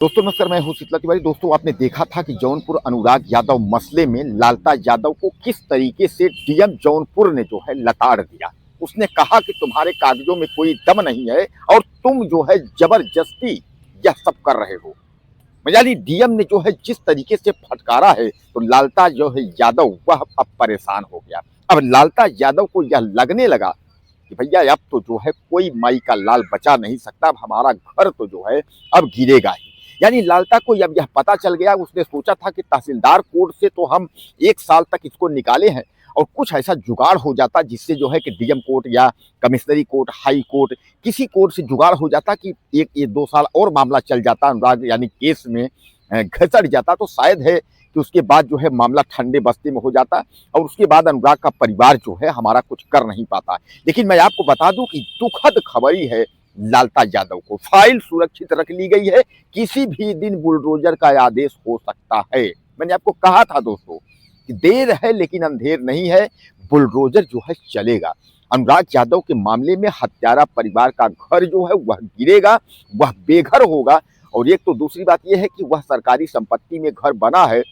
दोस्तों नमस्कार, मैं हूं शीतला तिवारी। दोस्तों आपने देखा था कि जौनपुर अनुराग यादव मसले में लालता यादव को किस तरीके से डीएम जौनपुर ने जो है लताड़ दिया। उसने कहा कि तुम्हारे कागजों में कोई दम नहीं है और तुम जो है जबरदस्ती यह सब कर रहे हो। यानी डीएम ने जो है जिस तरीके से फटकारा है तो लालता जो है यादव वह अब परेशान हो गया। अब लालता यादव को यह लगने लगा कि भैया अब तो जो है कोई माई का लाल बचा नहीं सकता, अब हमारा घर तो जो है अब गिरेगा ही। यानी लालता को जब यह पता चल गया, उसने सोचा था कि तहसीलदार कोर्ट से तो हम 1 साल तक इसको निकाले हैं और कुछ ऐसा जुगाड़ हो जाता जिससे जो है कि डीएम कोर्ट या कमिश्नरी कोर्ट, हाई कोर्ट, किसी कोर्ट से जुगाड़ हो जाता कि 1-2 साल और मामला चल जाता, अनुराग यानी केस में घसट जाता, तो शायद है कि उसके बाद जो है मामला ठंडे बस्ते में हो जाता और उसके बाद अनुराग का परिवार जो है हमारा कुछ कर नहीं पाता। लेकिन मैं आपको बता दूं कि दुखद खबरी है, लालता यादव को फाइल सुरक्षित रख ली गई है। किसी भी दिन बुलडोजर का आदेश हो सकता है। मैंने आपको कहा था दोस्तों कि देर है लेकिन अंधेर नहीं है, बुलडोजर जो है चलेगा। अनुराग यादव के मामले में हत्यारा परिवार का घर जो है वह गिरेगा, वह बेघर होगा। और एक तो दूसरी बात यह है कि वह सरकारी संपत्ति में घर बना है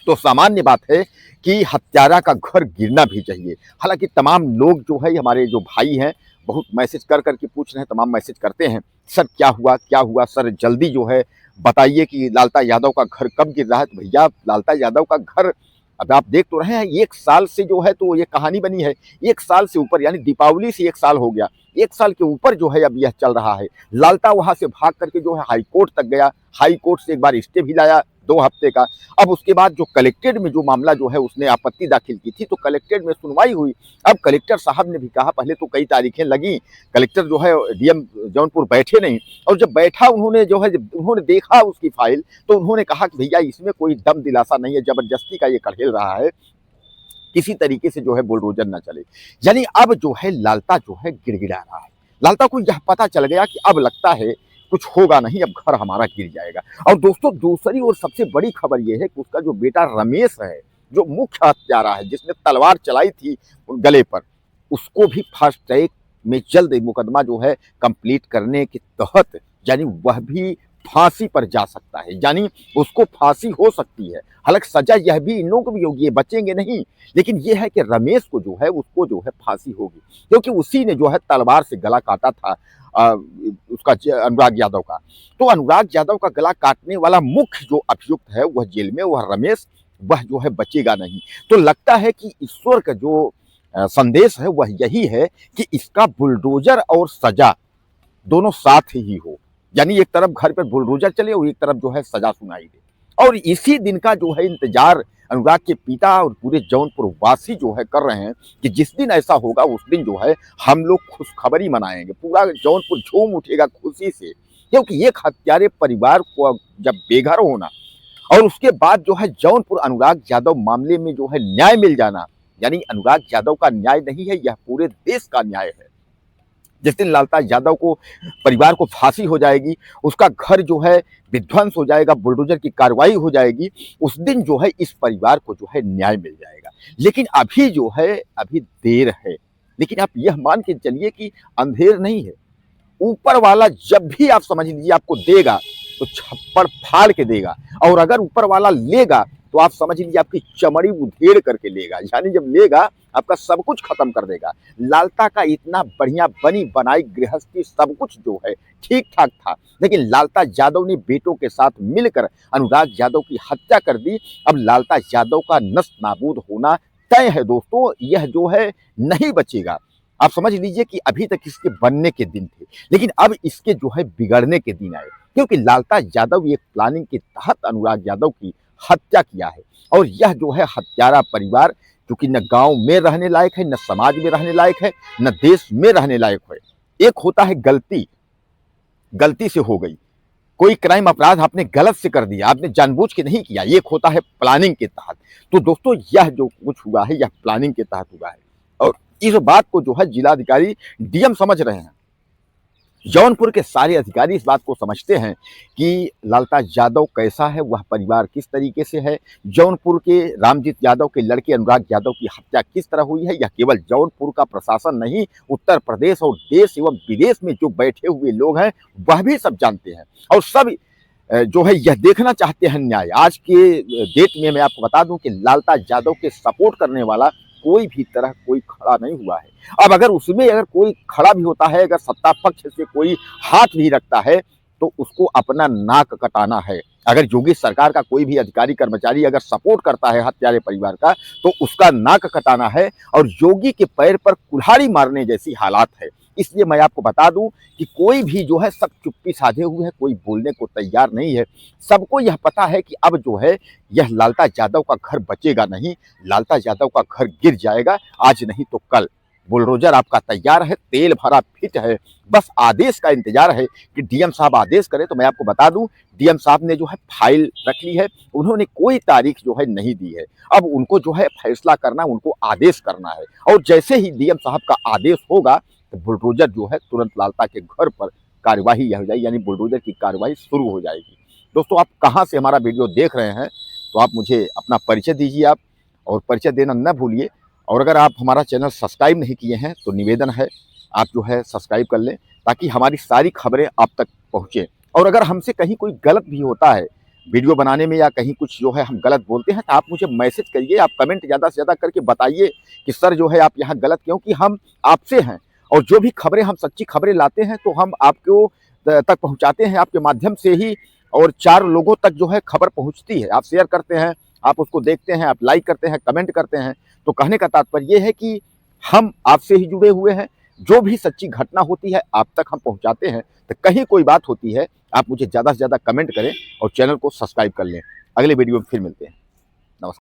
तो सामान्य बात है कि हत्यारा का घर गिरना भी चाहिए। हालांकि तमाम लोग जो है, हमारे जो भाई हैं, बहुत मैसेज कर करके पूछ रहे हैं, तमाम मैसेज करते हैं, सर क्या हुआ सर, जल्दी जो है बताइए कि लालता यादव का घर कब गिर रहा है। तो भैया लालता यादव का घर अब आप देख तो रहे हैं, 1 साल से जो है तो ये कहानी बनी है। 1 साल से ऊपर, यानी दीपावली से 1 साल हो गया, 1 साल के ऊपर जो है अब यह चल रहा है। लालता वहां से भाग करके जो है हाई कोर्ट तक गया, हाई कोर्ट से एक बार स्टे भी लाया 2 हफ्ते का। अब उसके बाद जो कलेक्टेड में जो मामला जो है उसने आपत्ति दाखिल की थी तो कलेक्टेड में सुनवाई हुई। अब कलेक्टर साहब ने भी कहा, पहले तो कई तारीखें लगी, कलेक्टर जो है डीएम जौनपुर बैठे नहीं, और जब बैठा उन्होंने जो है, जब उन्होंने देखा उसकी फाइल तो उन्होंने कहा कि भैया इसमें कोई दम दिलासा नहीं है, जबरदस्ती का ये कढ़ेल रहा है, किसी तरीके से जो है बुलडोजर ना चले। यानी अब जो है लालता जो है गिड़गिड़ा रहा है। लालता को यह पता चल गया कि अब लगता है कुछ होगा नहीं, अब घर हमारा गिर जाएगा। और दोस्तों दूसरी और सबसे बड़ी खबर यह है कि उसका जो बेटा रमेश है, जो मुख्य हत्यारा है, जिसने तलवार चलाई थी गले पर, उसको भी फास्ट ट्रैक में जल्द मुकदमा जो है कंप्लीट करने के तहत, यानी वह भी फांसी पर जा सकता है, यानी उसको फांसी हो सकती है। हालांकि सजा यह भी इन लोगों को भी होगी, ये बचेंगे नहीं, लेकिन यह है कि रमेश को जो है उसको जो है फांसी होगी, क्योंकि उसी ने जो है तलवार से गला काटा था उसका, अनुराग यादव का। तो अनुराग यादव का गला काटने वाला मुख्य जो अभियुक्त है वह जेल में, वह रमेश, वह जो है बचेगा नहीं। तो लगता है कि ईश्वर का जो संदेश है वह यही है कि इसका बुलडोजर और सजा दोनों साथ ही हो, यानी एक तरफ घर पर बुलडोजर चले और एक तरफ जो है सजा सुनाई दे। और इसी दिन का जो है इंतजार अनुराग के पिता और पूरे जौनपुर वासी जो है कर रहे हैं कि जिस दिन ऐसा होगा उस दिन जो है हम लोग खुशखबरी मनाएंगे, पूरा जौनपुर झूम उठेगा खुशी से। क्योंकि एक हत्यारे परिवार को जब बेघर होना और उसके बाद जो है जौनपुर अनुराग यादव मामले में जो है न्याय मिल जाना, यानी अनुराग यादव का न्याय नहीं है, यह पूरे देश का न्याय है। जिस दिन लालता यादव को परिवार को फांसी हो जाएगी, उसका घर जो है विध्वंस हो जाएगा, बुलडोजर की कार्रवाई हो जाएगी, उस दिन जो है इस परिवार को जो है न्याय मिल जाएगा। लेकिन अभी जो है अभी देर है, लेकिन आप यह मान के चलिए कि अंधेर नहीं है। ऊपर वाला जब भी आप समझ लीजिए आपको देगा तो छप्पड़ फाड़ के देगा, और अगर ऊपर वाला लेगा तो आप समझ लीजिए आपकी चमड़ी उधेड़ करके लेगा, यानी जब लेगा आपका सब कुछ खत्म कर देगा। लालता का इतना बढ़िया बनी बनाई गृहस्थी सब कुछ जो है ठीक ठाक था, लेकिन लालता यादव ने बेटों के साथ मिलकर अनुराग यादव की हत्या कर दी। अब लालता यादव का नष्ट नाबूद होना तय है दोस्तों, यह जो है नहीं बचेगा। आप समझ लीजिए कि अभी तक इसके बनने के दिन थे, लेकिन अब इसके जो है बिगड़ने के दिन आए, क्योंकि लालता यादव एक प्लानिंग के तहत अनुराग यादव की हत्या किया है। और यह जो है हत्यारा परिवार, क्योंकि न गांव में रहने लायक है, न समाज में रहने लायक है, न देश में रहने लायक है। एक होता है गलती, गलती से हो गई, कोई क्राइम अपराध आपने गलत से कर दिया, आपने जानबूझ के नहीं किया। एक होता है प्लानिंग के तहत। तो दोस्तों यह जो कुछ हुआ है यह प्लानिंग के तहत हुआ है, और इस बात को जो है जिलाधिकारी डीएम समझ रहे हैं। जौनपुर के सारे अधिकारी इस बात को समझते हैं कि लालता यादव कैसा है, वह परिवार किस तरीके से है, जौनपुर के रामजीत यादव के लड़के अनुराग यादव की हत्या किस तरह हुई है। यह केवल जौनपुर का प्रशासन नहीं, उत्तर प्रदेश और देश एवं विदेश में जो बैठे हुए लोग हैं वह भी सब जानते हैं। और सब जो है यह देखना चाहते हैं न्याय। आज के डेट में मैं आपको बता दूं कि लालता यादव के सपोर्ट करने वाला कोई भी तरह कोई खड़ा नहीं हुआ है। अब अगर उसमें अगर कोई खड़ा भी होता है, अगर सत्ता पक्ष से कोई हाथ भी रखता है, तो उसको अपना नाक कटाना है। अगर योगी सरकार का कोई भी अधिकारी कर्मचारी अगर सपोर्ट करता है हत्यारे परिवार का, तो उसका नाक कटाना है और योगी के पैर पर कुल्हाड़ी मारने जैसी हालात है। इसलिए मैं आपको बता दूं कि कोई भी जो है सब चुप्पी साधे हुए है, कोई बोलने को तैयार नहीं है। सबको यह पता है कि अब जो है यह लालता यादव का घर बचेगा नहीं, लालता यादव का घर गिर जाएगा, आज नहीं तो कल। बुलडोजर आपका तैयार है, तेल भरा फिट है, बस आदेश का इंतजार है कि डीएम साहब आदेश करें। तो मैं आपको बता दूं, डीएम साहब ने जो है फाइल रख ली है, उन्होंने कोई तारीख जो है नहीं दी है। अब उनको जो है फैसला करना, उनको आदेश करना है, और जैसे ही डीएम साहब का आदेश होगा तो बुलडोजर जो है तुरंत लालता के घर पर कार्यवाही हो जाएगी, यानी बुलडोजर की कार्यवाही शुरू हो जाएगी। दोस्तों, आप कहाँ से हमारा वीडियो देख रहे हैं, तो आप मुझे अपना परिचय दीजिए आप, और परिचय देना न भूलिए। और अगर आप हमारा चैनल सब्सक्राइब नहीं किए हैं तो निवेदन है आप जो है सब्सक्राइब कर लें, ताकि हमारी सारी खबरें आप तक पहुँचें। और अगर हमसे कहीं कोई गलत भी होता है वीडियो बनाने में, या कहीं कुछ जो है हम गलत बोलते हैं, तो आप मुझे मैसेज करिए, आप कमेंट ज़्यादा से ज़्यादा करके बताइए कि सर जो है आप यहाँ गलत, क्योंकि हम आपसे हैं। और जो भी खबरें हम सच्ची खबरें लाते हैं तो हम आपको तक पहुँचाते हैं आपके माध्यम से ही, और 4 लोगों तक जो है खबर पहुँचती है। आप शेयर करते हैं, आप उसको देखते हैं, आप लाइक करते हैं, कमेंट करते हैं। तो कहने का तात्पर्य ये है कि हम आपसे ही जुड़े हुए हैं। जो भी सच्ची घटना होती है आप तक हम पहुंचाते हैं। तो कहीं कोई बात होती है, आप मुझे ज़्यादा से ज़्यादा कमेंट करें और चैनल को सब्सक्राइब कर लें। अगले वीडियो में फिर मिलते हैं।